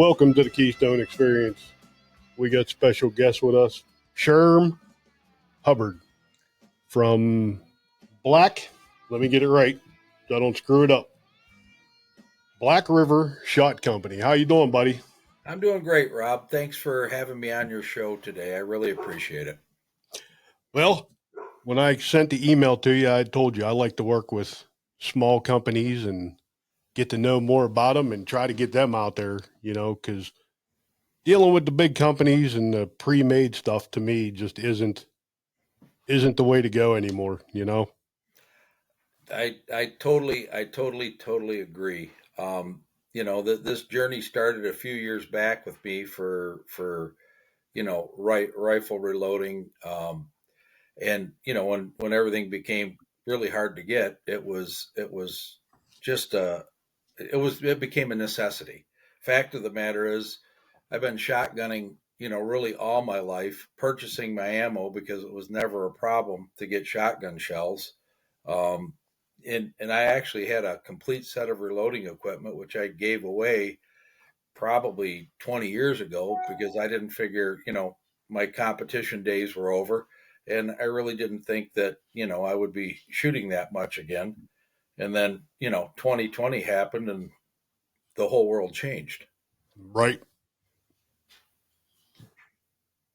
Welcome to the Keystone Experience. We got special guests with us, Sherman Hubbard from Black. Let me get it right, so I don't screw it up. Black River Shot Company. How you doing, buddy? I'm doing great, Rob. Thanks for having me on your show today. I really appreciate it. Well, when I sent the email to you, I told you I like to work with small companies and get to know more about them and try to get them out there, because dealing with the big companies and the pre-made stuff to me just isn't the way to go anymore. I totally agree. This journey started a few years back with me for rifle reloading, and when everything became really hard to get, it was just it became a necessity. Fact of the matter is, I've been shotgunning, really all my life, purchasing my ammo because it was never a problem to get shotgun shells. Um, and I actually had a complete set of reloading equipment, which I gave away probably 20 years ago because I didn't figure, my competition days were over. And I really didn't think that, I would be shooting that much again. And then, 2020 happened and the whole world changed. Right.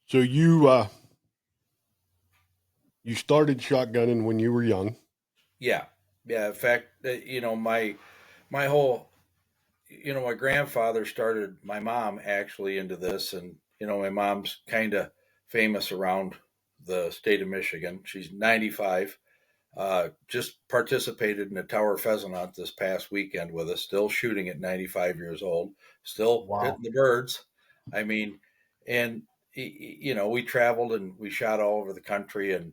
So you started shotgunning when you were young. Yeah. Yeah. In fact, my whole, my grandfather started my mom actually into this. And, my mom's kind of famous around the state of Michigan. She's 95. Just participated in a tower pheasant hunt this past weekend with us, still shooting at 95 years old, still Wow. hitting the birds. I mean, and, we traveled and we shot all over the country. And,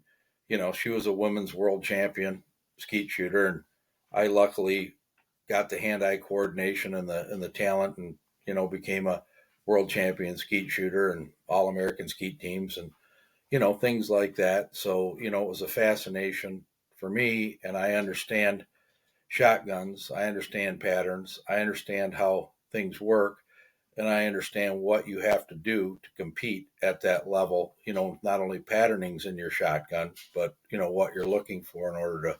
she was a women's world champion skeet shooter. And I luckily got the hand-eye coordination and the talent, and became a world champion skeet shooter and all American skeet teams, and things like that. So it was a fascination for me, and I understand shotguns, I understand patterns, I understand how things work, and I understand what you have to do to compete at that level. Not only patternings in your shotgun, but what you're looking for in order to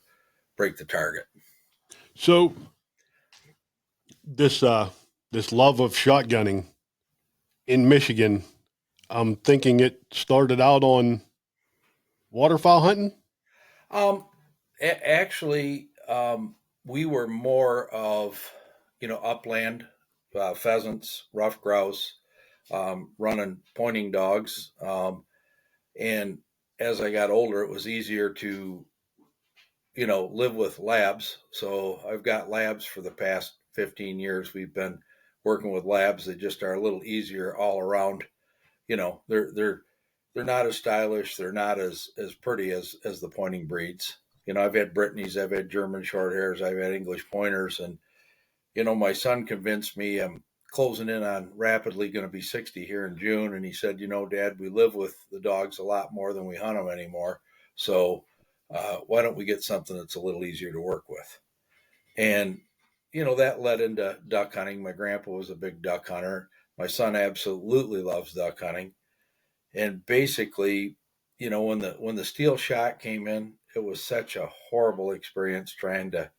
break the target. So this love of shotgunning in Michigan, I'm thinking it started out on waterfowl hunting. Um, Actually, we were more of, upland, pheasants, rough grouse, running pointing dogs. And as I got older, it was easier to, live with labs. So I've got labs for the past 15 years. We've been working with labs. They just are a little easier all around. They're not as stylish. They're not as pretty as the pointing breeds. I've had Brittany's, I've had German short hairs, I've had English pointers, and my son convinced me. I'm closing in on rapidly going to be 60 here in June, and he said, Dad, we live with the dogs a lot more than we hunt them anymore. So why don't we get something that's a little easier to work with? And that led into duck hunting. My grandpa was a big duck hunter. My son absolutely loves duck hunting. And basically, when the steel shot came in, it was such a horrible experience trying to,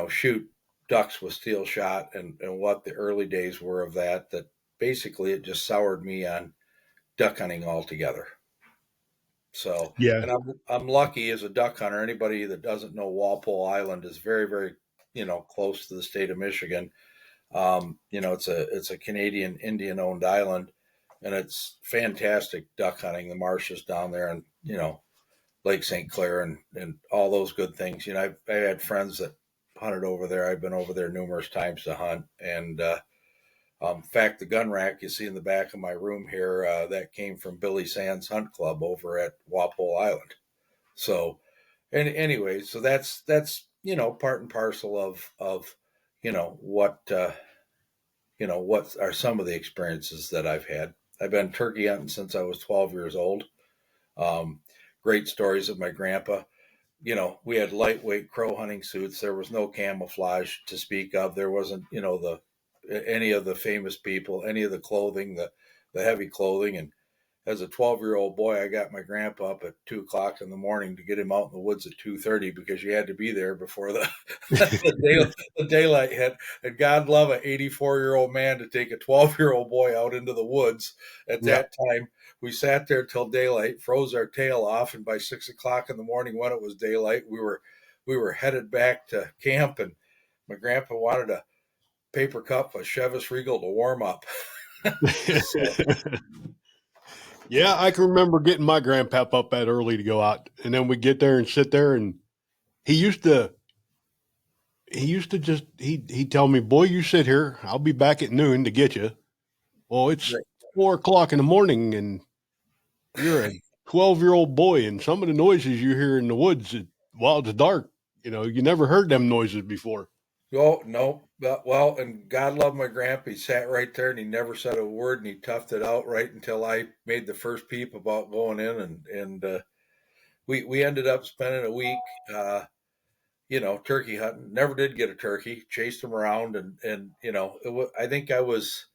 shoot ducks with steel shot, and what the early days were of that basically it just soured me on duck hunting altogether. So, Yeah. and I'm lucky as a duck hunter. Anybody that doesn't know, Walpole Island is very, very, close to the state of Michigan. It's a Canadian Indian owned island, and it's fantastic duck hunting. The marshes down there, and Lake St. Clair, and all those good things. I had friends that hunted over there. I've been over there numerous times to hunt, and in fact, the gun rack you see in the back of my room here, that came from Billy Sands Hunt Club over at Walpole Island. So, and anyway, so that's part and parcel of what are some of the experiences that I've had. I've been turkey hunting since I was 12 years old. Um, Great stories of my grandpa. We had lightweight crow hunting suits. There was no camouflage to speak of. There wasn't, any of the famous people, any of the clothing, the heavy clothing. And as a 12-year-old boy, I got my grandpa up at 2 o'clock in the morning to get him out in the woods at 2:30 because you had to be there before the daylight hit. And God love an 84-year-old man to take a 12-year-old boy out into the woods at Yeah. that time. We sat there till daylight, froze our tail off, and by 6 o'clock in the morning, when it was daylight, we were headed back to camp. And my grandpa wanted a paper cup of Chivas Regal to warm up. So, Yeah, I can remember getting my grandpap up that early to go out, and then we get there and sit there, and he used to just he'd tell me, "Boy, you sit here. I'll be back at noon to get you." Well, it's 4 o'clock in the morning, and you're a 12-year-old boy, and some of the noises you hear in the woods while it's dark, you never heard them noises before. oh no, well, and God love my grandpa. He sat right there and he never said a word, and he toughed it out right until I made the first peep about going in, and we ended up spending a week, turkey hunting. Never did get a turkey. Chased them around, and I think I was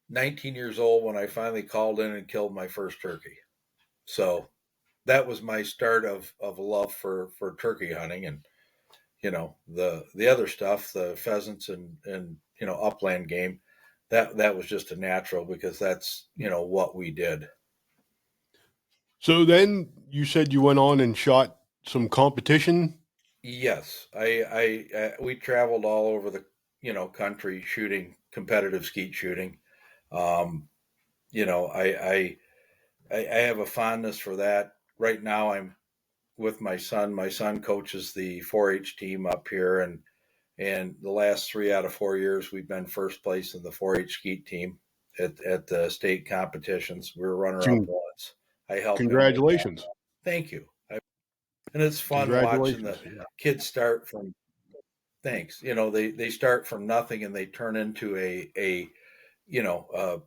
19 years old when I finally called in and killed my first turkey. So that was my start of a love for turkey hunting. And the other stuff, the pheasants and upland game, that was just a natural because that's what we did. So then you said you went on and shot some competition. Yes, we traveled all over the country shooting competitive skeet shooting. um I have a fondness for that. Right now I'm with my son. My son coaches the 4-H team up here, and the last 3 out of 4 years we've been first place in the 4-H skeet team at the state competitions. We were runner up Con- once. I help him with that. Congratulations. Thank you. And it's fun watching Congratulations. the Yeah. kids start from thanks. They start from nothing and they turn into a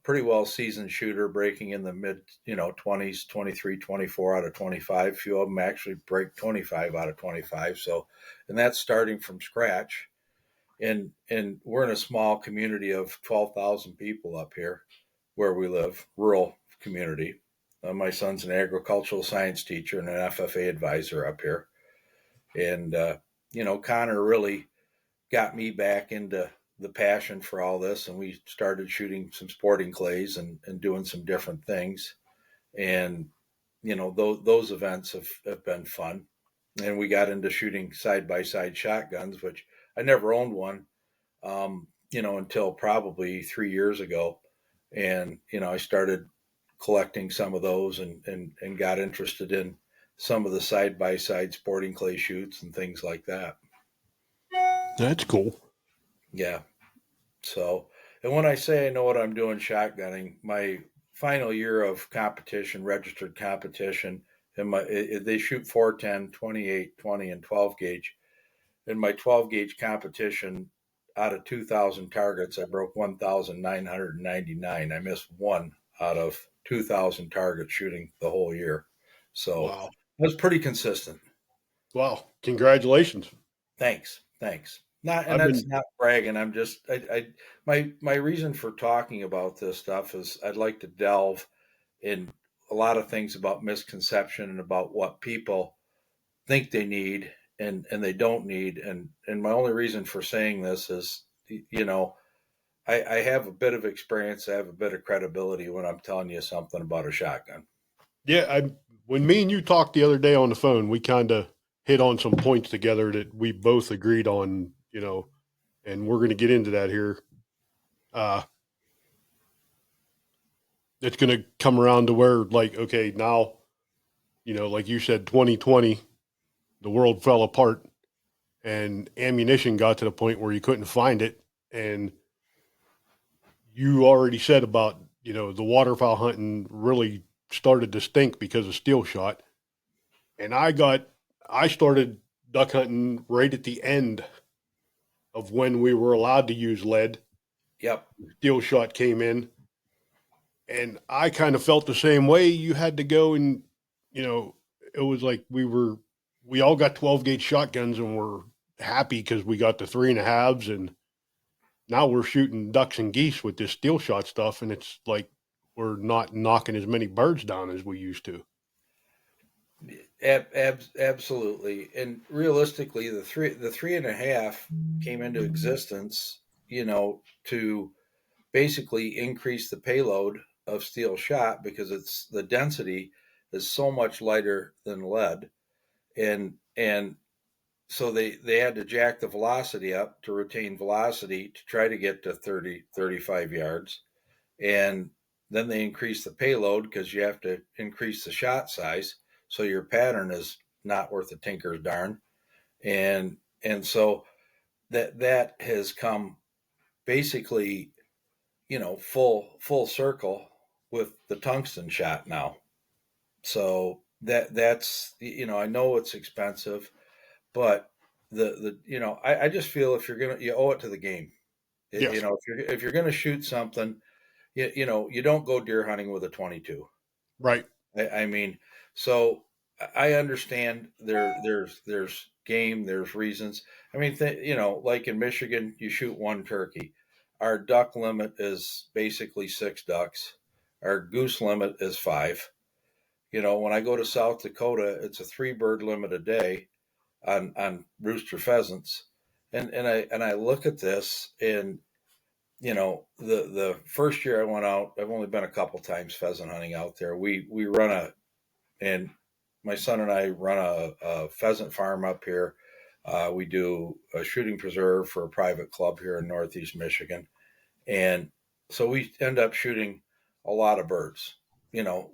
pretty well seasoned shooter, breaking in the mid 20s, 23, 24 out of 25. A few of them actually break 25 out of 25. So, and that's starting from scratch. And we're in a small community of 12,000 people up here where we live, rural community. My son's an agricultural science teacher and an FFA advisor up here. And Connor really got me back into the passion for all this, and we started shooting some sporting clays and doing some different things. And those events have been fun. And we got into shooting side by side shotguns, which I never owned one, until probably 3 years ago. And I started collecting some of those and got interested in some of the side by side sporting clay shoots and things like that. That's cool. Yeah. So, and when I say I know what I'm doing shotgunning, my final year of competition, registered competition, and they shoot 410, 28, 20, and 12 gauge. In my 12 gauge competition, out of 2,000 targets, I broke 1,999. I missed one out of 2,000 targets shooting the whole year. So Wow. that's pretty consistent. Wow. Congratulations. Thanks. Not, and I've that's been, not bragging. I'm just, my reason for talking about this stuff is I'd like to delve in a lot of things about misconception and about what people think they need and they don't need. And my only reason for saying this is, I have a bit of experience. I have a bit of credibility when I'm telling you something about a shotgun. yeah, when me and you talked the other day on the phone, we kind of hit on some points together that we both agreed on, and we're going to get into that here. Uh, it's going to come around to where, like, okay, now, like you said, 2020, the world fell apart and ammunition got to the point where you couldn't find it. And you already said about, the waterfowl hunting really started to stink because of steel shot. And I started duck hunting right at the end of when we were allowed to use lead. Yep. Steel shot came in, and I kind of felt the same way. You had to go and, it was like we all got 12 gauge shotguns and we're happy because we got the 3.5s, and now we're shooting ducks and geese with this steel shot stuff, and it's like we're not knocking as many birds down as we used to. Absolutely. And realistically, the three and a half came into existence, to basically increase the payload of steel shot because it's the density is so much lighter than lead, and so they had to jack the velocity up to retain velocity to try to get to 30 35 yards, and then they increase the payload because you have to increase the shot size, so your pattern is not worth a tinker's darn, and so that has come basically, full circle with the tungsten shot now. So that's, I know it's expensive, but I just feel if you're gonna, you owe it to the game. Yes, If you're gonna shoot something, you don't go deer hunting with a 22. right, I mean, so I understand there's game, there's reasons. I mean, like in Michigan, you shoot one turkey. Our duck limit is basically 6 ducks. Our goose limit is 5. When I go to South Dakota, it's a 3 bird limit a day on rooster pheasants, and I look at this, and the first year I went out, I've only been a couple times pheasant hunting out there. We run and my son and I run a pheasant farm up here. We do a shooting preserve for a private club here in Northeast Michigan, and so we end up shooting a lot of birds.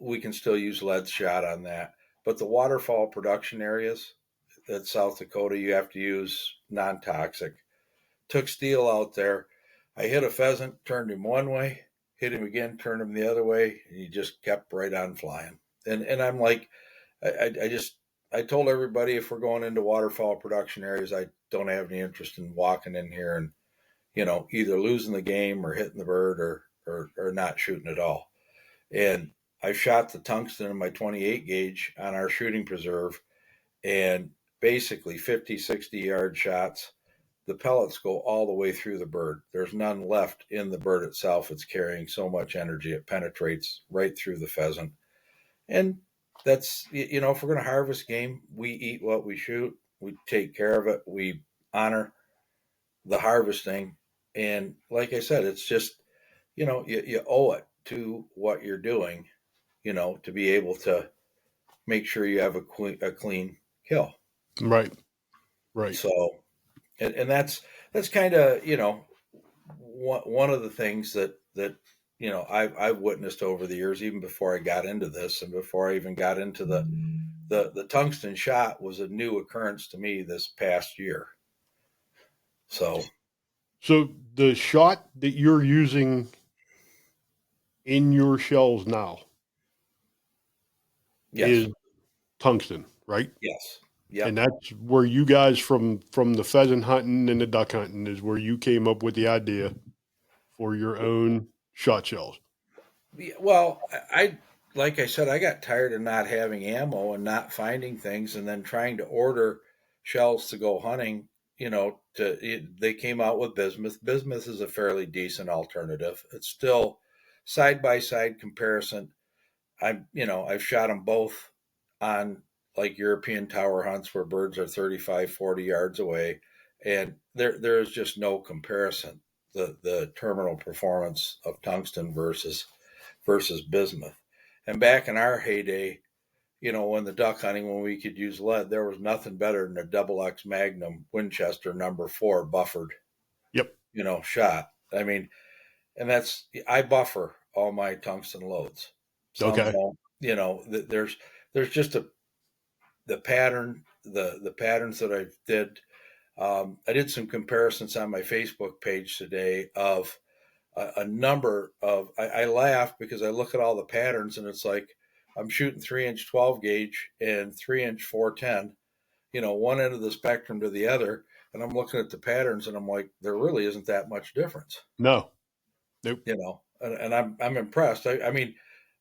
We can still use lead shot on that, but the waterfowl production areas at South Dakota, you have to use non-toxic. Took steel out there. I hit a pheasant, turned him one way, hit him again, turned him the other way, and he just kept right on flying. And I'm like, I told everybody, if we're going into waterfowl production areas, I don't have any interest in walking in here and, either losing the game or hitting the bird or not shooting at all. And I shot the tungsten in my 28 gauge on our shooting preserve, and basically 50, 60-yard shots. The pellets go all the way through the bird. There's none left in the bird itself. It's carrying so much energy, it penetrates right through the pheasant. And that's, if we're going to harvest game, we eat what we shoot, we take care of it, we honor the harvesting. And like I said, it's just, you owe it to what you're doing, to be able to make sure you have a clean kill. right, right. So, and that's kind of, one of the things that I've witnessed over the years, even before I got into this and before I even got into the tungsten shot, was a new occurrence to me this past year. So So the shot that you're using in your shells now yes, is tungsten, right? yes, And yep. that's where you guys from the pheasant hunting and the duck hunting is where you came up with the idea for your own shot shells. Well, like I said, I got tired of not having ammo and not finding things, and then trying to order shells to go hunting. They came out with bismuth. Bismuth is a fairly decent alternative. It's still side by side comparison. I've shot them both on like European tower hunts where birds are 35, 40 yards away, and there's just no comparison. The terminal performance of tungsten versus bismuth. And back in our heyday, when the duck hunting, when we could use lead, there was nothing better than a double X Magnum Winchester #4 buffered, Yep. shot. I mean, and I buffer all my tungsten loads. Some Okay. don't. There's just the pattern, the patterns that I did. I did some comparisons on my Facebook page today of a number of. I laugh because I look at all the patterns, and it's like I'm shooting 3-inch 12 gauge and 3-inch 410. One end of the spectrum to the other, and I'm looking at the patterns, and I'm like, there really isn't that much difference. No. Nope. And I'm impressed. I mean,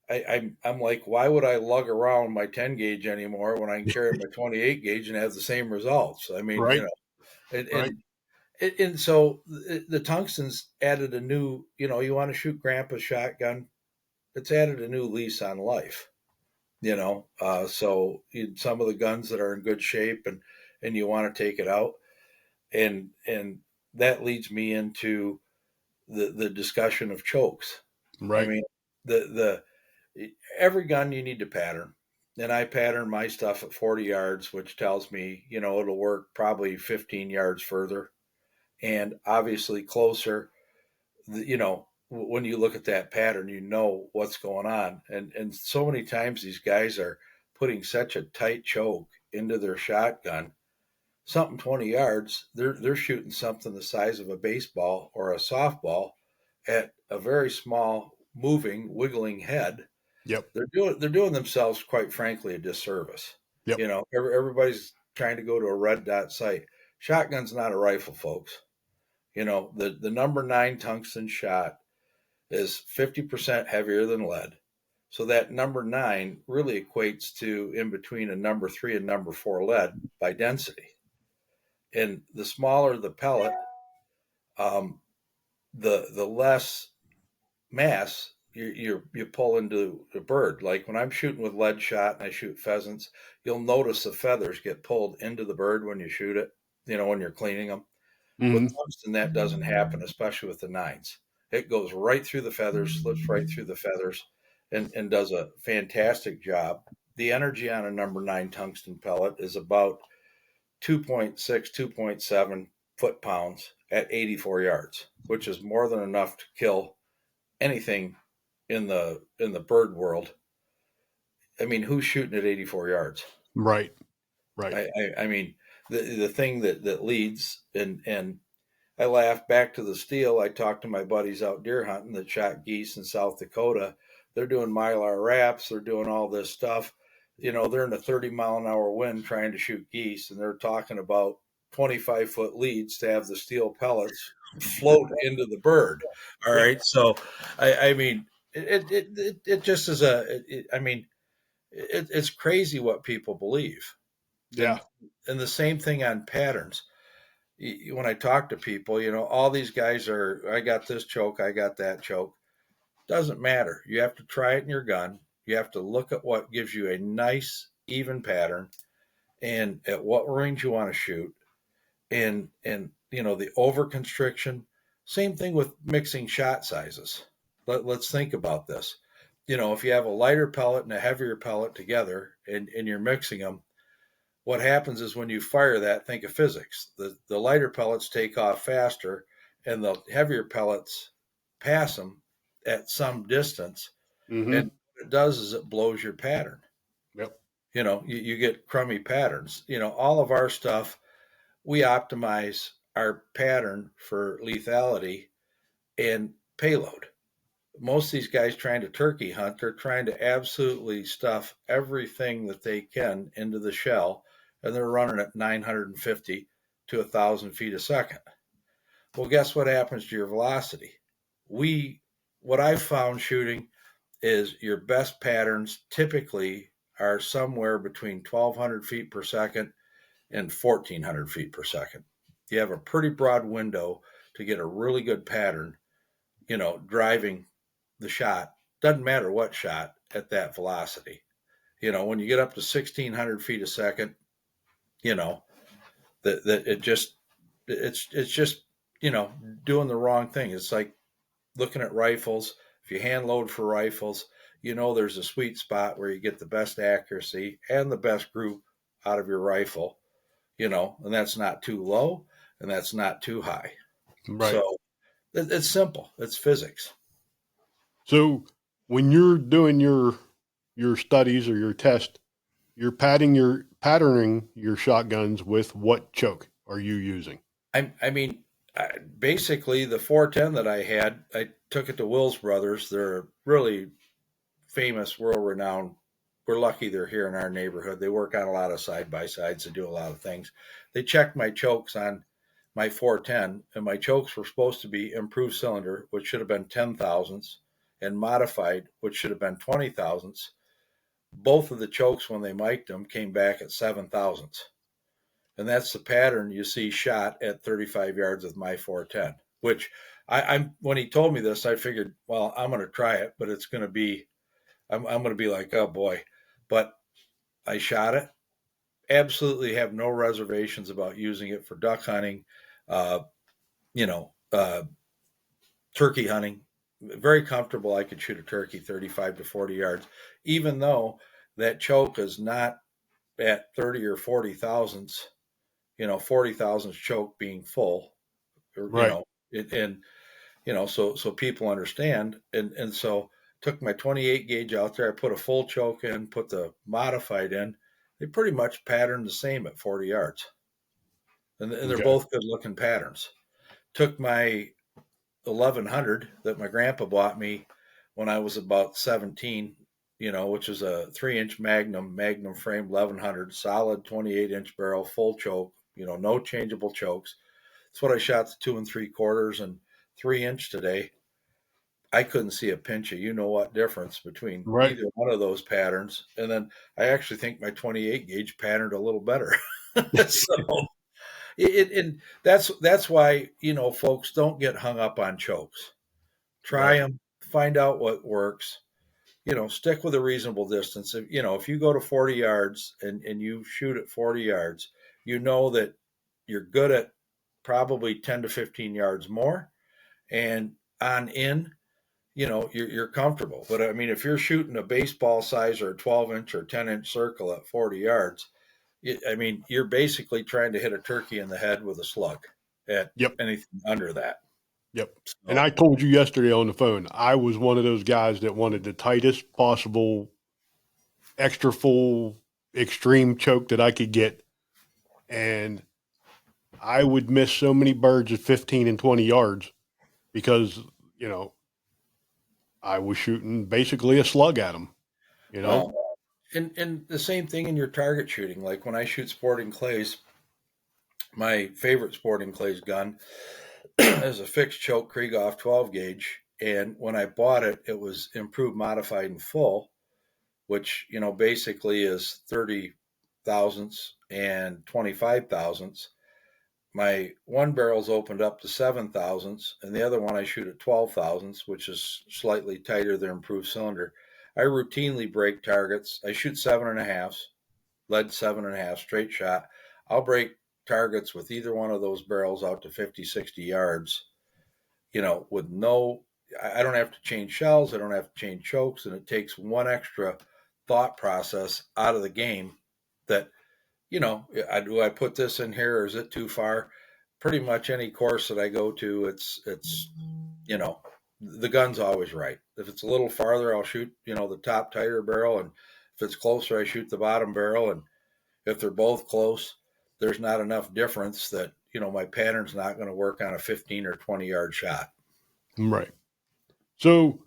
I'm like, why would I lug around my 10 gauge anymore when I can carry my 28 gauge and have the same results? I mean, Right. and Right. And so the tungstens added a new, you want to shoot grandpa's shotgun, it's added a new lease on life. So some of the guns that are in good shape, and you want to take it out, and that leads me into the discussion of chokes. I Right. mean, the every gun you need to pattern, and I pattern my stuff at 40 yards, which tells me it'll work probably 15 yards further, and obviously closer. When you look at that pattern, you know what's going on, and so many times these guys are putting such a tight choke into their shotgun, something 20 yards, they're shooting something the size of a baseball or a softball at a very small moving wiggling head. Yep. They're doing themselves, quite frankly, a disservice. Yep. Everybody's trying to go to a red dot sight. Shotgun's not a rifle, folks. The number 9 tungsten shot is 50% heavier than lead. So that number 9 really equates to in between a number 3 and number 4 lead by density. And the smaller the pellet, um, the less mass you pull into the bird. Like when I'm shooting with lead shot and I shoot pheasants, you'll notice the feathers get pulled into the bird when you shoot it. When you're cleaning them. With Hmm. tungsten, that doesn't happen, especially with the 9s. It goes right through the feathers, slips right through the feathers, and does a fantastic job. The energy on a number 9 tungsten pellet is about 2.6, 2.7 foot pounds at 84 yards, which is more than enough to kill anything in the bird world. I mean, who's shooting at 84 yards? Right. Right. I mean, the thing that leads, and I laugh back to the steel. I talked to my buddies out deer hunting that shot geese in South Dakota. They're doing Mylar wraps. They're doing all this stuff. They're in a 30-mile-an-hour wind trying to shoot geese, and they're talking about 25-foot leads to have the steel pellets float into the bird. All Yep. right. So, I mean, it just is I mean, it's crazy what people believe. Yeah. And the same thing on patterns. When I talk to people, all these guys I got this choke, I got that choke. Doesn't matter. You have to try it in your gun. You have to look at what gives you a nice, even pattern and at what range you want to shoot. And the over constriction. Same thing with mixing shot sizes. Let's think about this. If you have a lighter pellet and a heavier pellet together and you're mixing them, what happens is when you fire that, think of physics. The lighter pellets take off faster, and the heavier pellets pass them at some distance. And Hmm. what it does is it blows your pattern. Yep. You get crummy patterns. All of our stuff, we optimize our pattern for lethality and payload. Most of these guys trying to turkey hunt, they're trying to absolutely stuff everything that they can into the shell, and they're running at 950 to 1,000 feet a second. Well, guess what happens to your velocity? What I've found shooting is your best patterns typically are somewhere between 1,200 feet per second and 1,400 feet per second. You have a pretty broad window to get a really good pattern, driving the shot. Doesn't matter what shot at that velocity. When you get up to 1,600 feet a second, you know that it's just doing the wrong thing. It's like looking at rifles. If you hand load for rifles, there's a sweet spot where you get the best accuracy and the best group out of your rifle. And that's not too low and that's not too high. Right. So it's simple. It's physics. So when you're doing your studies or your test, you're patterning your shotguns with what choke are you using? I mean, basically the 410 that I had, I took it to Will's Brothers. They're really famous, world renowned. We're lucky they're here in our neighborhood. They work on a lot of side by sides. They do a lot of things. They checked my chokes on my 410, and my chokes were supposed to be improved cylinder, which should have been 10 thousandths, and modified, which should have been 20 thousandths. Both of the chokes, when they mic'd them, came back at 7 thousandths. And that's the pattern you see shot at 35 yards with my 410, which I'm when he told me this, I figured, well, I'm going to try it, but it's going to be, I'm going to be like, oh boy. But I shot it. Absolutely have no reservations about using it for duck hunting, uh, you know, turkey hunting. Very comfortable. I could shoot a turkey 35 to 40 yards, even though that choke is not at 30 or 40 thousandths, 40 thousandths choke being full, or, Right. and, so people understand. And so took my 28 gauge out there. I put a full choke in, put the modified in. They pretty much patterned the same at 40 yards. And they're Okay. both good looking patterns. Took my 1100 that my grandpa bought me when I was about 17, which is a 3-inch Magnum frame 1100, solid 28-inch barrel, full choke, no changeable chokes. That's what I shot the 2 3/4 and 3-inch today. I couldn't see a pinch of what difference between Right. either one of those patterns. And then I actually think my 28 gauge patterned a little better. So and that's why folks don't get hung up on chokes. Try Right. them, find out what works. Stick with a reasonable distance. If you go to 40 yards and you shoot at 40 yards, you know that you're good at probably 10 to 15 yards more, and on in, you're comfortable. But I mean, if you're shooting a baseball size or a 12-inch or 10-inch circle at 40 yards, I mean, you're basically trying to hit a turkey in the head with a slug at Yep. anything under that. Yep. And So, I told you yesterday on the phone, I was one of those guys that wanted the tightest possible extra full extreme choke that I could get. And I would miss so many birds at 15 and 20 yards because, you know, I was shooting basically a slug at them, you know? well, and the same thing in your target shooting. Like when I shoot sporting clays, my favorite sporting clays gun is a fixed choke Krieghoff 12 gauge. And when I bought it, it was improved, modified, and full, which, basically is 30 thousandths and 25 thousandths. My one barrel's opened up to 7 thousandths, and the other one I shoot at 12 thousandths, which is slightly tighter than improved cylinder. I routinely break targets. I shoot 7.5s, lead 7.5, straight shot. I'll break targets with either one of those barrels out to 50, 60 yards, with no, I don't have to change shells. I don't have to change chokes. And it takes one extra thought process out of the game that, do I put this in here or is it too far? Pretty much any course that I go to, it's, the gun's always right. If it's a little farther, I'll shoot, the top tighter barrel. And if it's closer, I shoot the bottom barrel. And if they're both close, there's not enough difference that, my pattern's not going to work on a 15 or 20 yard shot. Right. So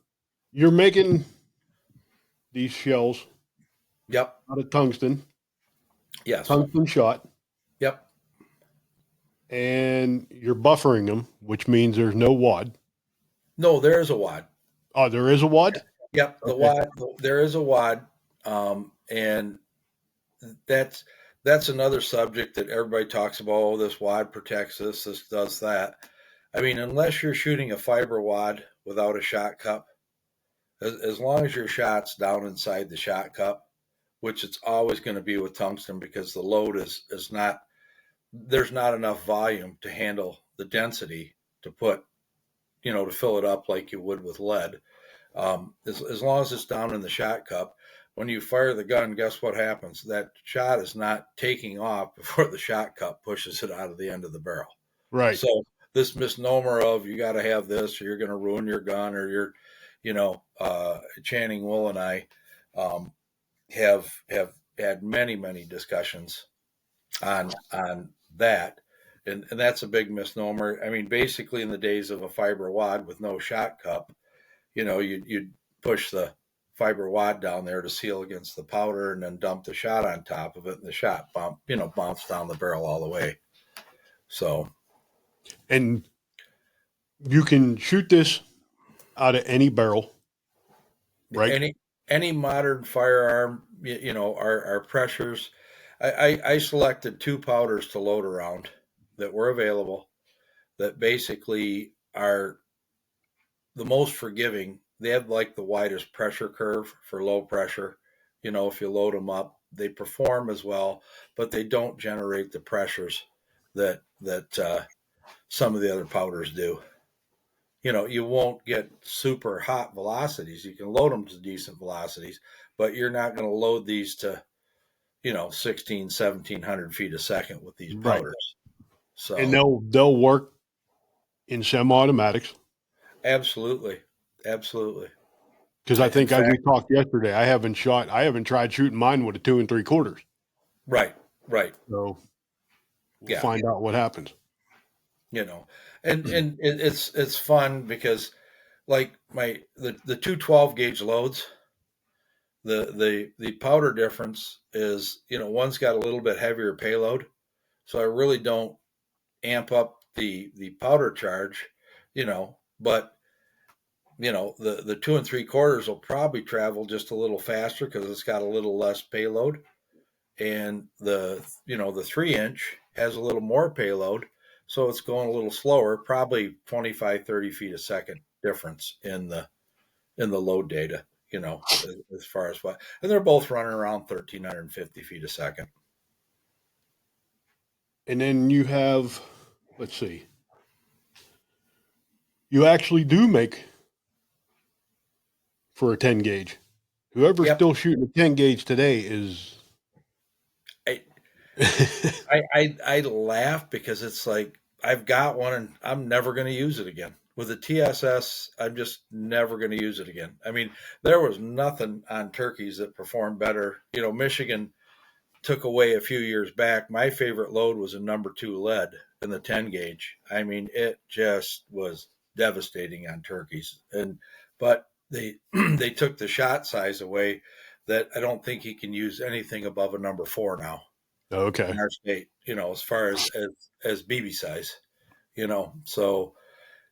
you're making these shells Yep. out of tungsten, Yes. tungsten shot, Yep. and you're buffering them, which means there's no wad. No, there is a wad. Oh, there is a wad? Yep. The Okay. wad, there is a wad. And that's another subject that everybody talks about. Oh, this wad protects this does that. I mean, unless you're shooting a fiber wad without a shot cup, as long as your shot's down inside the shot cup, which it's always going to be with tungsten because the load is not, there's not enough volume to handle the density to put, to fill it up like you would with lead. As long as it's down in the shot cup, when you fire the gun, guess what happens? That shot is not taking off before the shot cup pushes it out of the end of the barrel. Right. So this misnomer of you got to have this or you're going to ruin your gun or you're, Channing Wool and I have had many discussions on that. And that's a big misnomer. I mean, basically in the days of a fiber wad with no shot cup, you'd push the fiber wad down there to seal against the powder and then dump the shot on top of it, and the shot bounced down the barrel all the way. So, And you can shoot this out of any barrel, right? any modern firearm, our pressures. I selected two powders to load around that were available that basically are the most forgiving. They have like the widest pressure curve for low pressure. If you load them up, they perform as well, but they don't generate the pressures that some of the other powders do. You won't get super hot velocities. You can load them to decent velocities, but you're not going to load these to 16, 1700 feet a second with these Right. powders. And So they'll work in semi-automatics. absolutely, absolutely. Because I In think we fact, talked yesterday. I haven't tried shooting mine with a 2 3/4. right, right. So we'll Yeah. find out what happens. you know and it's fun because like the two 12 gauge loads, the powder difference is, one's got a little bit heavier payload, so I really don't amp up the powder charge, but the 2 3/4 will probably travel just a little faster because it's got a little less payload, and the 3-inch has a little more payload, so it's going a little slower, probably 25-30 feet a second difference in the load data, as far as what. And they're both running around 1,350 feet a second. And then you have, let's see, you actually do make for a 10 gauge. Whoever's Yep. still shooting a 10 gauge today is. I I laugh because it's like I've got one and I'm never going to use it again. With the TSS, I'm just never going to use it again. I mean, there was nothing on turkeys that performed better. Michigan took away a few years back. My favorite load was a number 2 lead in the 10 gauge. I mean, it just was devastating on turkeys. But they they took the shot size away, that I don't think he can use anything above a number 4 now Okay. in our state, as far as BB size, so,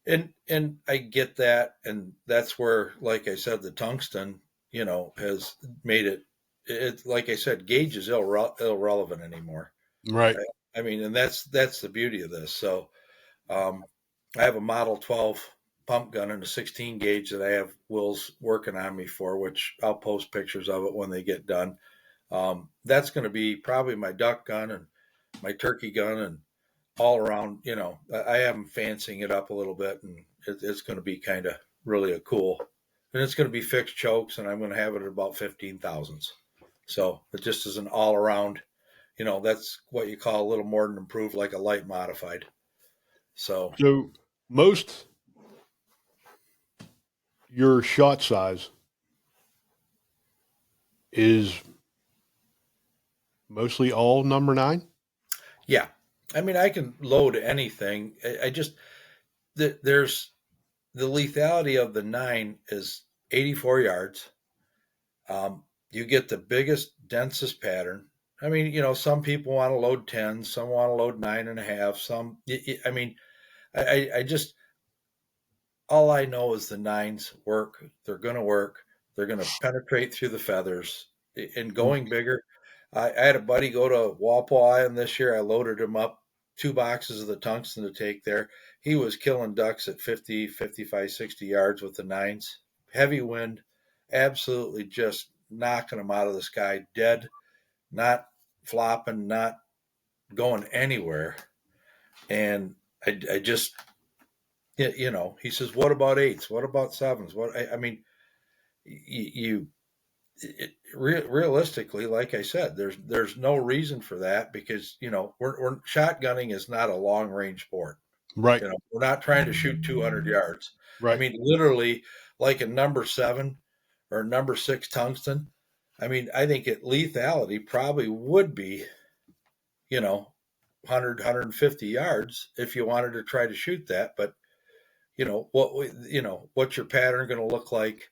and I get that, and that's where, like I said, the tungsten, has made it, like I said, gauge is irrelevant anymore. Right. I mean, and that's the beauty of this. So, um, I have a Model 12 pump gun and a 16 gauge that I have Will's working on me for, which I'll post pictures of it when they get done. That's going to be probably my duck gun and my turkey gun, and all around, I am fancying it up a little bit, and it's going to be kind of really a cool, and it's going to be fixed chokes, and I'm going to have it at about 15 thousandths. So it just is an all around, that's what you call a little more than improved, like a light modified. So So most your shot size is mostly all number 9. yeah, I mean, I can load anything. I just, there's the lethality of the 9 is 84 yards. You get the biggest, densest pattern. I mean, some people want to load 10, some want to load 9.5, some, I mean, I just, all I know is the 9s work. They're going to work. They're going to penetrate through the feathers. And going bigger, I had a buddy go to Walpole Island this year. I loaded him up 2 boxes of the tungsten to take there. He was killing ducks at 50, 55, 60 yards with the 9s. Heavy wind, absolutely just knocking them out of the sky, dead, not flopping, not going anywhere. And I just, he says, "What about 8s? What about 7s? What?" I mean, you realistically, like I said, there's no reason for that, because we're shotgunning is not a long range sport. Right. We're not trying to shoot 200 yards. I Right. mean, literally, like a number 7 or number 6 tungsten. I mean, I think at lethality probably would be, 100, 150 yards if you wanted to try to shoot that. But, what's your pattern going to look like?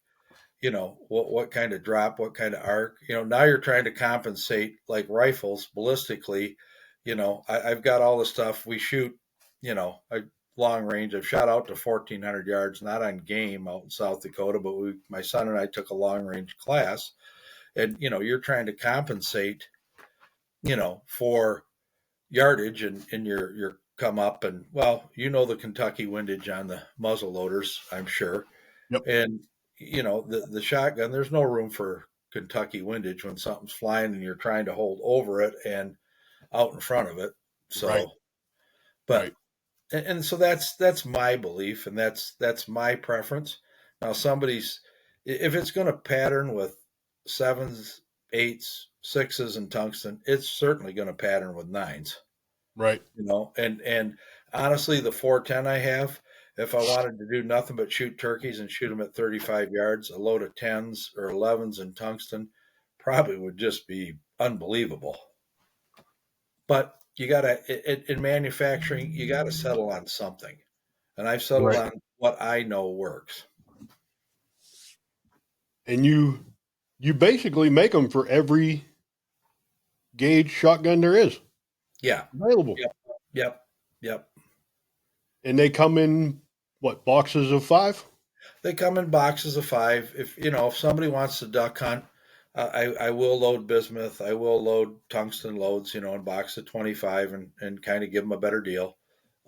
What kind of drop, what kind of arc? Now you're trying to compensate, like rifles ballistically. I've got all the stuff we shoot, a long range. I've shot out to 1,400 yards, not on game out in South Dakota, but my son and I took a long range class, and you're trying to compensate for yardage and your come up and well, the Kentucky windage on the muzzle loaders, I'm sure. Yep. And the shotgun, there's no room for Kentucky windage when something's flying and you're trying to hold over it and out in front of it. Right. So, but Right. and so that's my belief and that's my preference. Now somebody's if it's going to pattern with sevens, eights, sixes, and tungsten, it's certainly going to pattern with nines. Right. And honestly, the 410 I have, if I wanted to do nothing but shoot turkeys and shoot them at 35 yards, a load of 10s or 11s in tungsten probably would just be unbelievable. But you got to, in manufacturing, you got to settle on something. And I've settled Right. on what I know works. And you basically make them for every gauge shotgun there is Yeah. available. Yep. Yep. Yep. And they come in what, boxes of 5? They come in boxes of 5. If somebody wants to duck hunt, I will load bismuth. I will load tungsten loads, in box of 25 and kind of give them a better deal.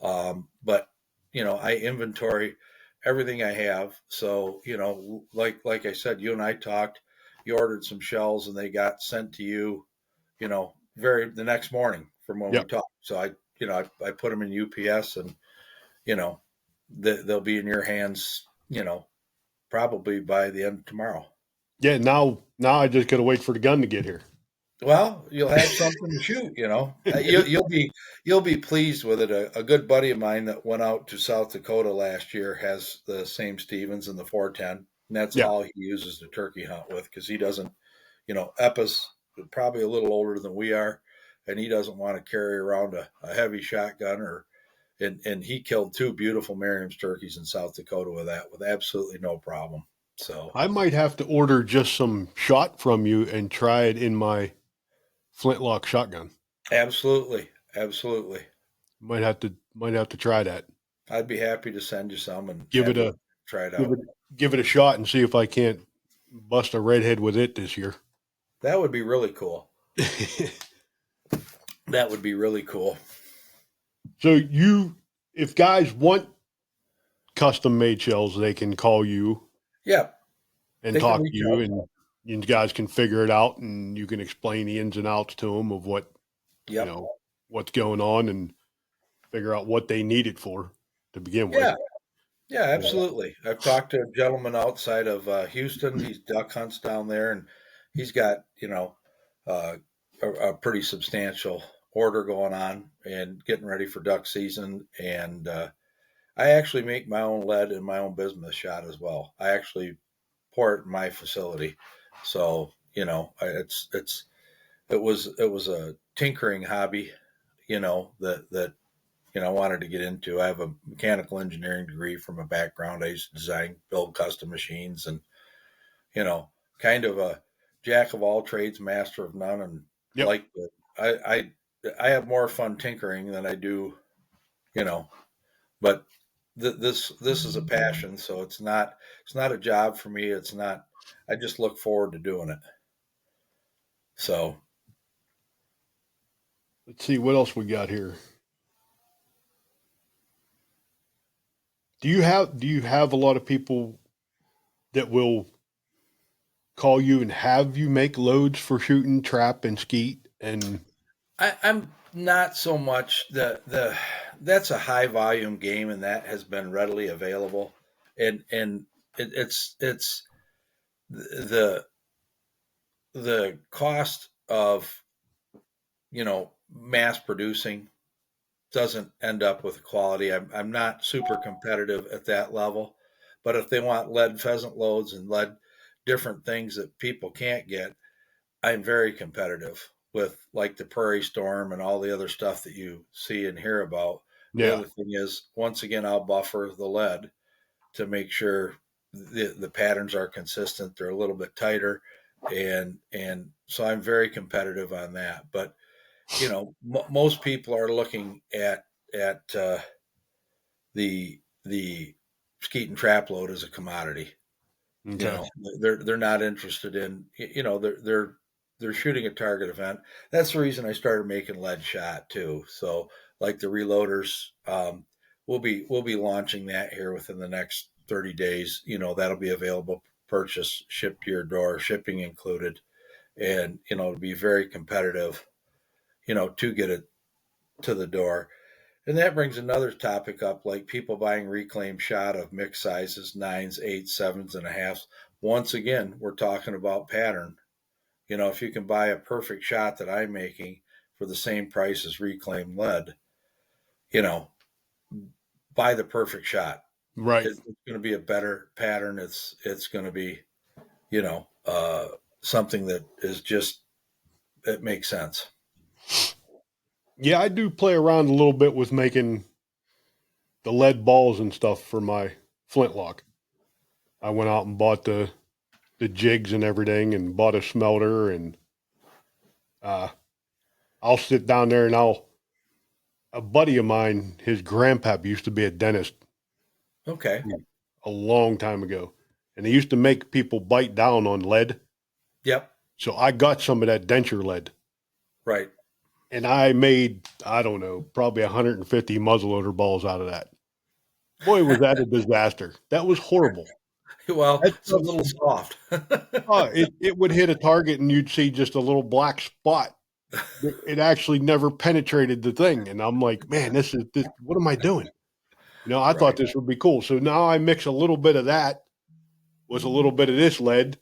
But I inventory everything I have. So like I said, you and I talked. You ordered some shells and they got sent to you, the next morning from when we Yep. talked. So I put them in UPS and you know they'll be in your hands. Probably by the end of tomorrow. Yeah, now I just gotta wait for the gun to get here. Well, you'll have something to shoot. You'll be pleased with it. A good buddy of mine that went out to South Dakota last year has the same Stevens and the 410, and that's Yeah. all he uses to turkey hunt with because he doesn't. Epa's probably a little older than we are, and he doesn't want to carry around a heavy shotgun and he killed 2 beautiful Merriam's turkeys in South Dakota with absolutely no problem. So I might have to order just some shot from you and try it in my flintlock shotgun. absolutely, absolutely. Might have to try that. I'd be happy to send you some and Give have it you a try it give out. it give it a shot and see if I can't bust a redhead with it this year. That would be really cool. That would be really cool. So if guys want custom made shells, they can call you Yeah, and they can talk to reach you, out. and you guys can figure it out, and you can explain the ins and outs to them of what you Yep. know what's going on, and figure out what they need it for to begin with. Yeah. Yeah, absolutely. I've talked to a gentleman outside of Houston. He's duck hunts down there, and he's got uh, a pretty substantial order going on and getting ready for duck season. And I actually make my own lead and my own bismuth shot as well. I actually pour it in my facility, so it was a tinkering hobby, that I wanted to get into. I have a mechanical engineering degree from a background. I used to design, build custom machines, and kind of a jack of all trades, master of none. And Yep. like I have more fun tinkering than I do, you know. But this is a passion, so it's not a job for me. It's not. I just look forward to doing it. So Let's see what else we got here. Do you have a lot of people that will call you and have you make loads for shooting trap and skeet and I'm not so much the that's a high volume game, and that has been readily available, and it's the the cost of mass producing doesn't end up with quality. I'm not super competitive at that level, but if they want lead pheasant loads and lead different things that people can't get, I'm very competitive with like the Prairie Storm and all the other stuff that you see and hear about. The yeah. other thing is, once again, I'll buffer the lead to make sure the patterns are consistent. They're a little bit tighter, and so I'm very competitive on that. But most people are looking at the skeet and trap load as a commodity. You Okay. know, they're not interested in they're they're shooting a target event. That's the reason I started making lead shot too. So like the reloaders, we'll be launching that here within the next 30 days. That'll be available, purchase, shipped to your door, shipping included, and it'll be very competitive. To get it to the door. And that brings another topic up, like people buying reclaimed shot of mixed sizes, nines, eights, sevens, and a halves. Once again, we're talking about pattern. If you can buy a perfect shot that I'm making for the same price as reclaimed lead, you know, buy the perfect shot. Right. It's going to be a better pattern. It's going to be, you know, uh, something that is just it makes sense. Yeah, I do play around a little bit with making the lead balls and stuff for my flintlock. I went out and bought the jigs and everything, and bought a smelter, and uh, I'll sit down there and a buddy of mine, his grandpap used to be a dentist Okay. a long time ago, and he used to make people bite down on lead. Yep. So I got some of that denture lead, Right. and I made, I don't know, probably 150 muzzleloader balls out of that. Boy, was that a disaster. That was horrible. Well, That it's a stuff, little soft. it would hit a target and you'd see just a little black spot. It actually never penetrated the thing. And I'm like, man, this, what am I doing? I thought Right. this would be cool. So now I mix a little bit of that with a little bit of this lead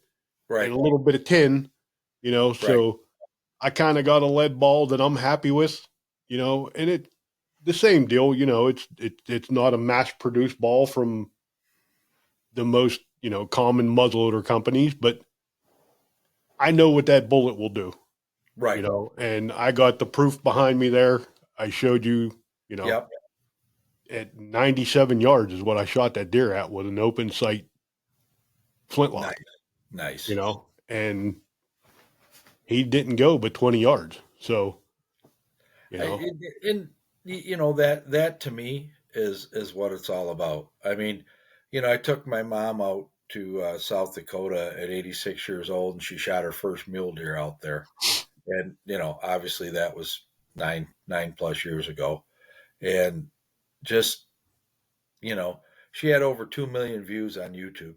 and Right. a little bit of tin, Right. so I kind of got a lead ball that I'm happy with, and the same deal, it's not a mass produced ball from the most, common muzzleloader companies, but I know what that bullet will do, Right. and I got the proof behind me there. I showed you, Yep. at 97 yards is what I shot that deer at with an open sight Nice. flintlock, Nice. and he didn't go but 20 yards. So, you I, know, and that to me is what it's all about. I mean, I took my mom out to South Dakota at 86 years old, and she shot her first mule deer out there. And obviously that was nine plus years ago, and just you know, she had over 2 million views on YouTube.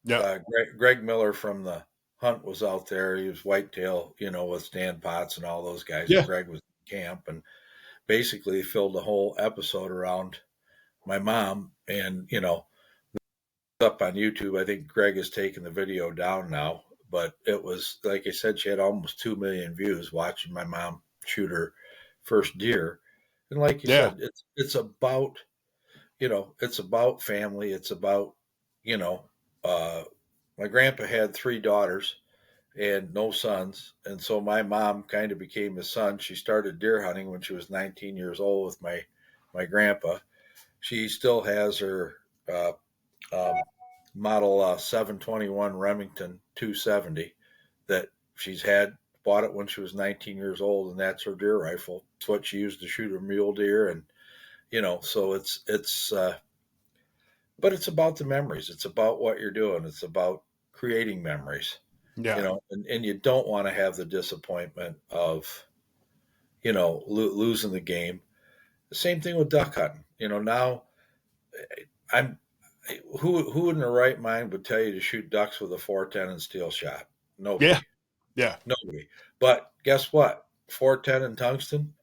yeah, Greg Miller from the hunt was out there. He was whitetail, with Stan Potts and all those guys, and yeah, Greg was in camp, and basically filled the whole episode around my mom. And up on YouTube. I think Greg has taken the video down now, but it was like I said, she had almost 2 million views watching my mom shoot her first deer. And like you yeah, said, it's about family. It's about you know, uh, my grandpa had three daughters and no sons, and so my mom kind of became his son. She started deer hunting when she was 19 years old with my grandpa. She still has her uh, um, model 721 Remington 270 that she's had bought it when she was 19 years old, and that's her deer rifle. It's what she used to shoot her mule deer, and so it's but it's about the memories. It's about what you're doing. It's about creating memories, yeah, and you don't want to have the disappointment of losing the game. The same thing with duck hunting. Now I'm who in their right mind would tell you to shoot ducks with a 410 and steel shot? yeah, Nobody. yeah, Nobody. But guess what? 410 and tungsten,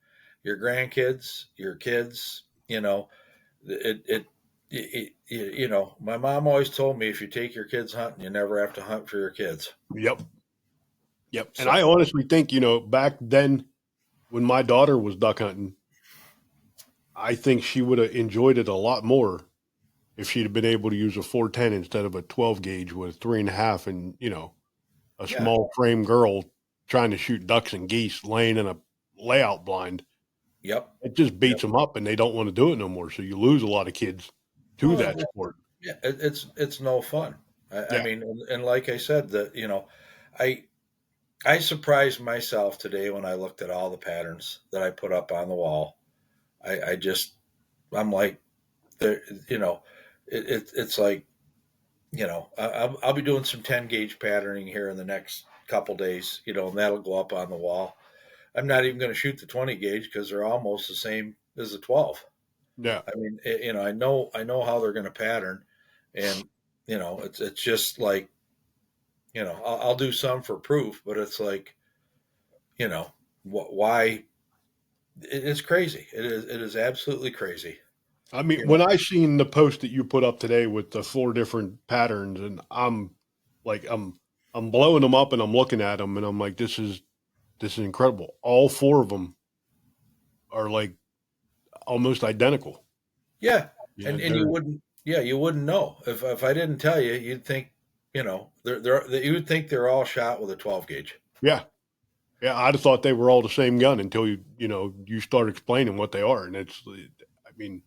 your grandkids, your kids, it, it, my mom always told me if you take your kids hunting, you never have to hunt for your kids. yep, yep. And I So, honestly think, back then when my daughter was duck hunting, I think she would have enjoyed it a lot more if she'd have been able to use a 410 instead of a 12 gauge with 3.5 and, a yeah. small frame girl trying to shoot ducks and geese laying in a layout blind. Yep. It just Yep. beats them up and they don't want to do it no more. So you lose a lot of kids to Well, that sport. yeah, it's no fun. I Yeah. mean, and like I said, I I surprised myself today when I looked at all the patterns that I put up on the wall. I just I'm like, there, it's like, I'll be doing some 10 gauge patterning here in the next couple days, and that'll go up on the wall. I'm not even going to shoot the 20 gauge because they're almost the same as the 12. Yeah. I mean, I know how they're going to pattern, and it's just like, I'll do some for proof, but it's like, why? It's crazy. It is absolutely crazy. I mean, You when know, I seen the post that you put up today with the 4 different patterns, and like, I'm blowing them up and I'm looking at them and I'm like, this is incredible. All 4 of them are like almost identical. yeah, Yeah, and they're you wouldn't know if I didn't tell you. You'd think, you would think they're all shot with a 12 gauge. yeah, yeah. I'd have thought they were all the same gun until you start explaining what they are, and I mean,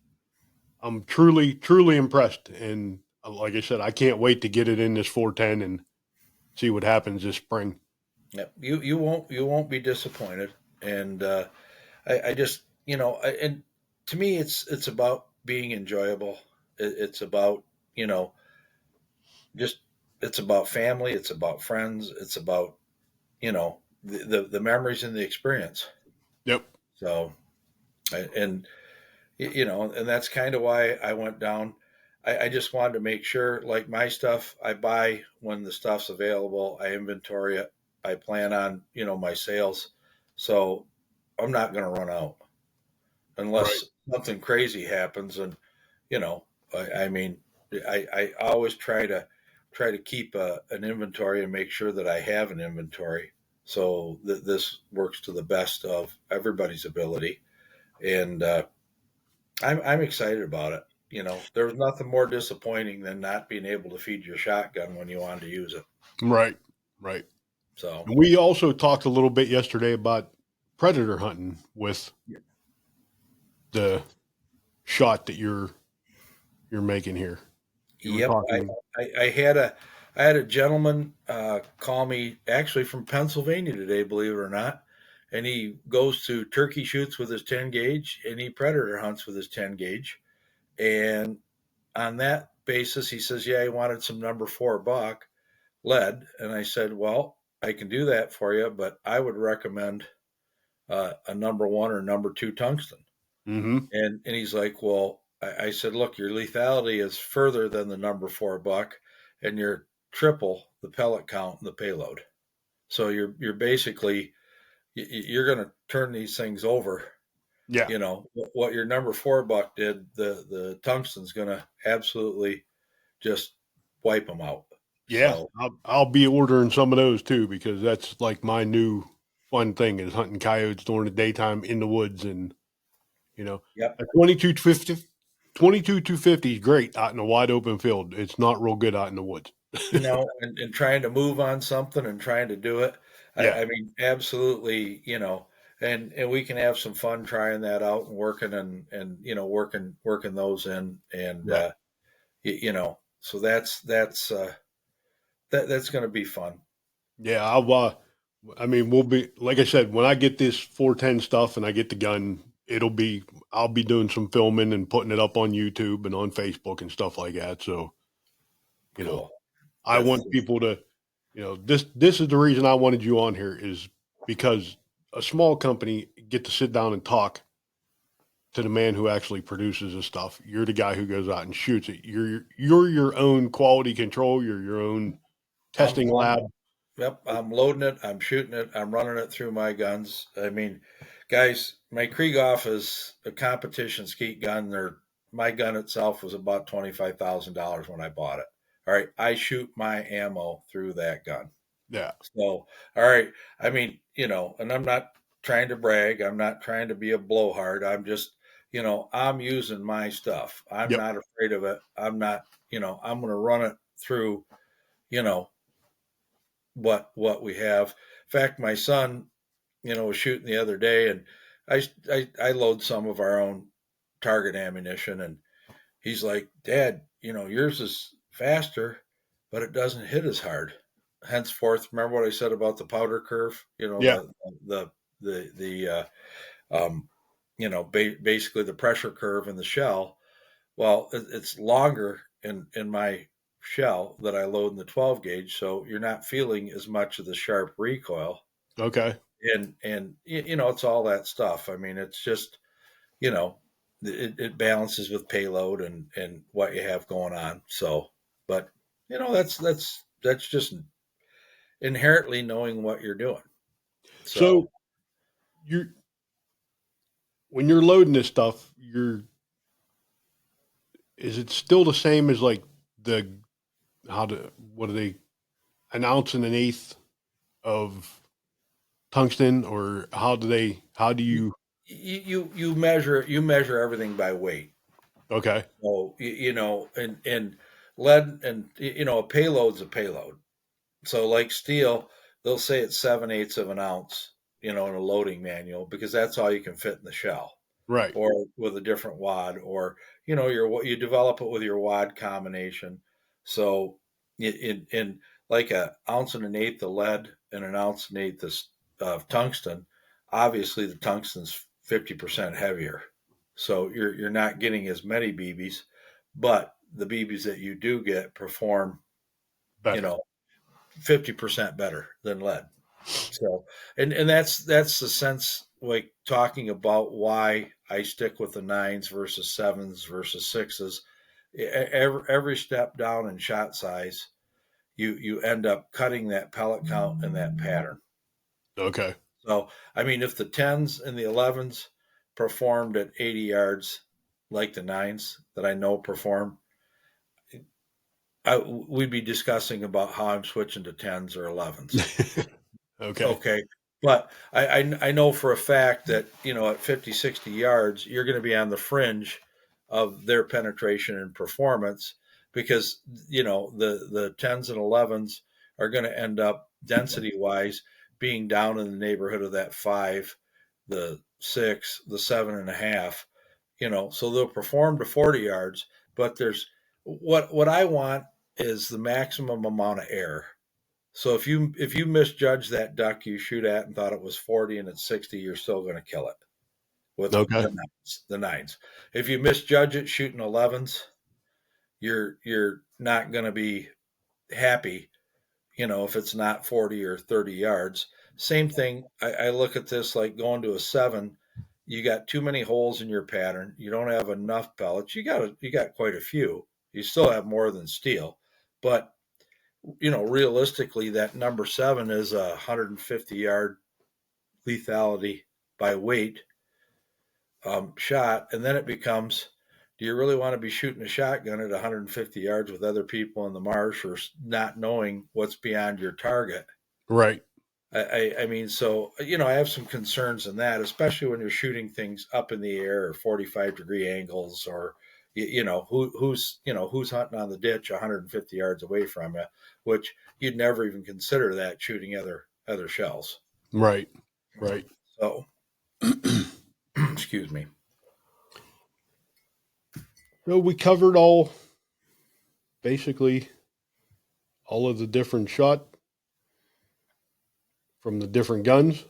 I'm truly, truly impressed. And like I said, I can't wait to get it in this 410 and see what happens this spring. Yeah, you won't be disappointed. And I just and to me it's about being enjoyable. It's about you know just it's about family. It's about friends. It's about the memories and the experience. Yep. So and and that's kind of why I went down. I just wanted to make sure, like my stuff, I buy when the stuff's available. I inventory it. I plan on my sales, so I'm not going to run out Right. unless something crazy happens. And you know, I mean, I always try to keep an inventory and make sure that I have an inventory so that this works to the best of everybody's ability. And I'm excited about it. There was nothing more disappointing than not being able to feed your shotgun when you wanted to use it. Right. Right. So, And we also talked a little bit yesterday about predator hunting with the shot that you're making here. You were yep, talking. I had a gentleman call me actually from Pennsylvania today, believe it or not, and he goes to turkey shoots with his 10 gauge and he predator hunts with his 10 gauge, and on that basis, he says, yeah, he wanted some number 4 buck lead, and I said, well, I can do that for you, but I would recommend a number 1 or number 2 tungsten. Mm-hmm. And he's like, well, I said, look, your lethality is further than the number 4 buck, and you're triple the pellet count and the payload. So you're basically you're going to turn these things over. Yeah. What your number 4 buck did, the tungsten's going to absolutely just wipe them out. Yeah. So I'll be ordering some of those too because that's like my new fun thing is hunting coyotes during the daytime in the woods and yep. a 22 250 is great out in a wide open field. It's not real good out in the woods. And trying to move on something and trying to do it. I, Yeah. I mean, absolutely, and we can have some fun trying that out and working and working those in and Right. so that's going to be fun. Yeah. I mean, we'll be, like I said, when I get this 410 stuff and I get the gun, I'll be doing some filming and putting it up on YouTube and on Facebook and stuff like that. So, you know, Cool. I That's want people to, this is the reason I wanted you on here is because a small company get to sit down and talk to the man who actually produces the stuff. You're the guy who goes out and shoots it. You're your own quality control. You're your own I'm testing lab. Yep, I'm loading it, I'm shooting it, I'm running it through my guns. I mean, guys, my Krieghoff is a competition skeet gun. My gun itself was about $25,000 when I bought it. All right, I shoot my ammo through that gun. Yeah. So, all right, I mean, and I'm not trying to brag. I'm not trying to be a blowhard. I'm just, I'm using my stuff. I'm Yep. not afraid of it. I'm not, I'm going to run it through, you know, what we have. In fact, my son, was shooting the other day, and I load some of our own target ammunition, and he's like, "Dad, yours is faster, but it doesn't hit as hard." Henceforth, remember what I said about the powder curve? Yeah. The basically the pressure curve in the shell. Well, it's longer in my shell that I load in the 12 gauge, so you're not feeling as much of the sharp recoil. Okay. And it's all that stuff. I mean, it's just you know it balances with payload and what you have going on. So, but that's just inherently knowing what you're doing. So So you're when you're loading this stuff, you're is it still the same as like the how to what are they an ounce and an eighth of tungsten, or how do you you you measure everything by weight. okay. So and lead and a payload's a payload. So like steel, they'll say it's 7/8 of an ounce, in a loading manual because that's all you can fit in the shell, Right. or with a different wad, or you develop it with your wad combination. So in like a ounce and an eighth of lead and an ounce and eighth of tungsten, obviously the tungsten's 50% heavier. So you're not getting as many BBs, but the BBs that you do get perform, you Better. know, 50% better than lead. So, and that's the sense, like talking about why I stick with the nines versus sevens versus sixes. Every step down in shot size, you end up cutting that pellet count and that pattern. Okay. So, I mean, if the tens and the 11s performed at 80 yards, like the nines that I know perform, we'd be discussing about how I'm switching to tens or 11s. Okay. Okay. But I know for a fact that, at 50, 60 yards, you're going to be on the fringe of their penetration and performance because, the 10s and 11s are going to end up density wise being down in the neighborhood of that five, the six, the 7.5, so they'll perform to 40 yards, but there's what I want is the maximum amount of air. So if you misjudge that duck you shoot at and thought it was 40 and it's 60, you're still going to kill it with Okay. the nines. If you misjudge it shooting 11s, you're not going to be happy, if it's not 40 or 30 yards. Same thing. I look at this like going to a seven. You got too many holes in your pattern. You don't have enough pellets. You got quite a few. You still have more than steel, but realistically, that number seven is a 150-yard lethality by weight shot. And then it becomes, do you really want to be shooting a shotgun at 150 yards with other people in the marsh or not knowing what's beyond your target? Right. I mean, so, I have some concerns in that, especially when you're shooting things up in the air or 45-degree angles, or, who's hunting on the ditch 150 yards away from you, which you'd never even consider that shooting other shells. Right. Right. So, excuse me. So we covered all basically all of the different shot from the different guns,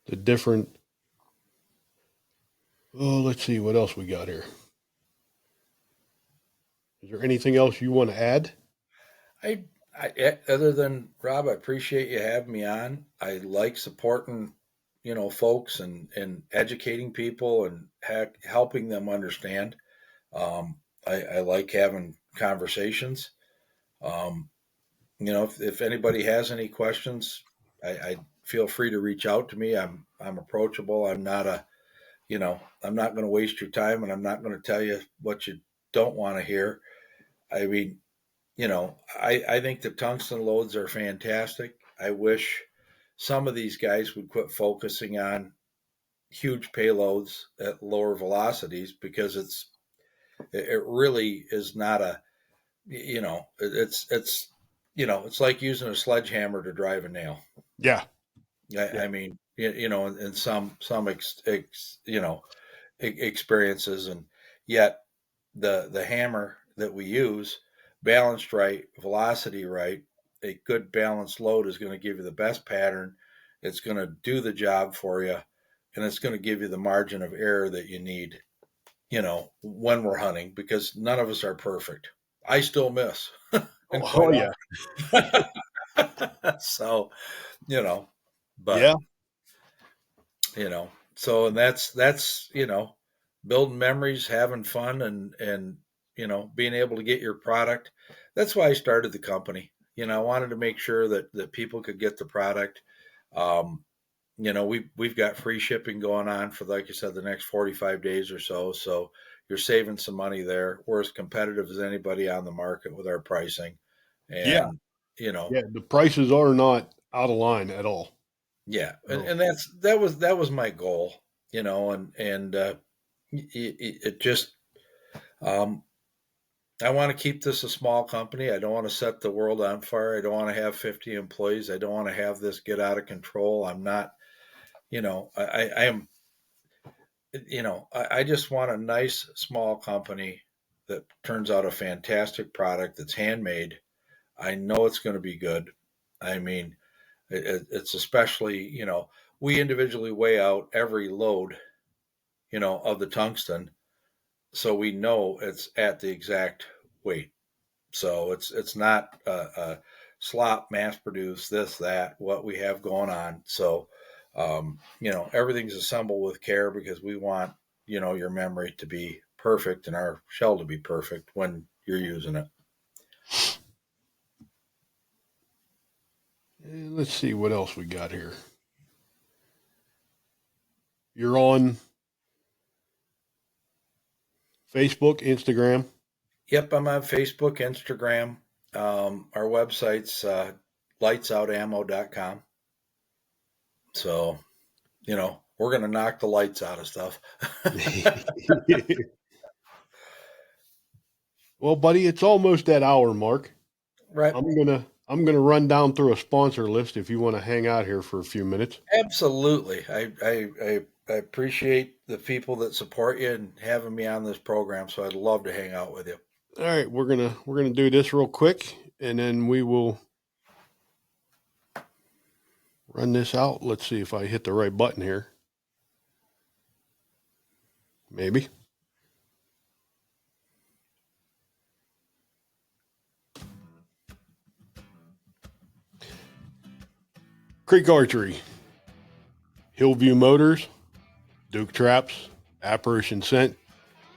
the different. Oh, let's see what else we got here. Is there anything else you want to add? Other than Rob, I appreciate you having me on. I like supporting, folks and educating people and helping them understand. I like having conversations. Um, if anybody has any questions, I feel free to reach out to me. I'm approachable. I'm not going to waste your time, and I'm not going to tell you what you don't want to hear. I mean, I think the tungsten loads are fantastic. I wish some of these guys would quit focusing on huge payloads at lower velocities because it really is not it's like using a sledgehammer to drive a nail. Yeah. Yeah. I mean, in some experiences, and yet the hammer that we use, balanced right, velocity right, a good balanced load is going to give you the best pattern. It's going to do the job for you, and it's going to give you the margin of error that you need. when we're hunting, because none of us are perfect. I still miss, and Oh quite yeah. often. So, but Yeah. so, and that's building memories, having fun, and being able to get your product. That's why I started the company. I wanted to make sure that people could get the product. um, we've got free shipping going on for, like you said, the next 45 days or so. So you're saving some money there. We're as competitive as anybody on the market with our pricing. Yeah. And, Yeah. The prices are not out of line at all. yeah. And, Oh. and that was my goal, and it just, um, I want to keep this a small company. I don't want to set the world on fire. I don't want to have 50 employees. I don't want to have this get out of control. I'm not, I am, I just want a nice small company that turns out a fantastic product that's handmade. I know it's going to be good. I mean, it's especially, we individually weigh out every load, of the tungsten, so we know it's at the exact weight. So it's not slop, mass produced, this, that, what we have going on. So, everything's assembled with care, because we want, your memory to be perfect and our shell to be perfect when you're using it. Let's see what else we got here. You're on Facebook, Instagram. Yep, I'm on Facebook, Instagram. Our website's lightsoutamo.com. So, we're going to knock the lights out of stuff. Well, buddy, it's almost that hour mark. Right. I'm gonna run down through a sponsor list if you want to hang out here for a few minutes. Absolutely. I appreciate the people that support you and having me on this program. So I'd love to hang out with you. All right, we're gonna do this real quick, and then we will run this out. Let's see if I hit the right button here. Maybe. Creek Archery, Hillview Motors, Duke Traps, Apparition Scent,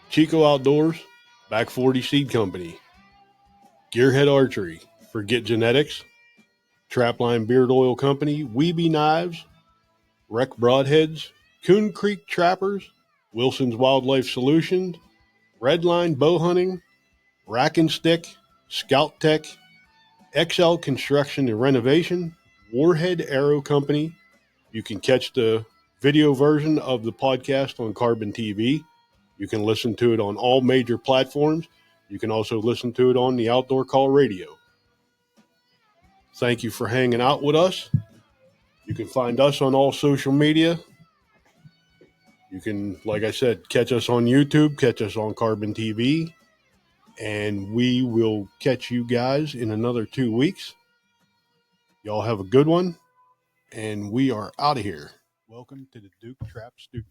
Chico Outdoors, Back 40 Seed Company, Gearhead Archery, Forget Genetics, Trapline Beard Oil Company, Weeby Knives, Wreck Broadheads, Coon Creek Trappers, Wilson's Wildlife Solutions, Redline Bow Hunting, Rack and Stick, Scout Tech, XL Construction and Renovation, Warhead Arrow Company. You can catch the video version of the podcast on Carbon TV. You can listen to it on all major platforms. You can also listen to it on the Outdoor Call Radio. Thank you for hanging out with us. You can find us on all social media. You can, like I said, catch us on YouTube, catch us on Carbon TV, and we will catch you guys in another 2 weeks. Y'all have a good one, and we are out of here. Welcome to the Duke Trap Studio.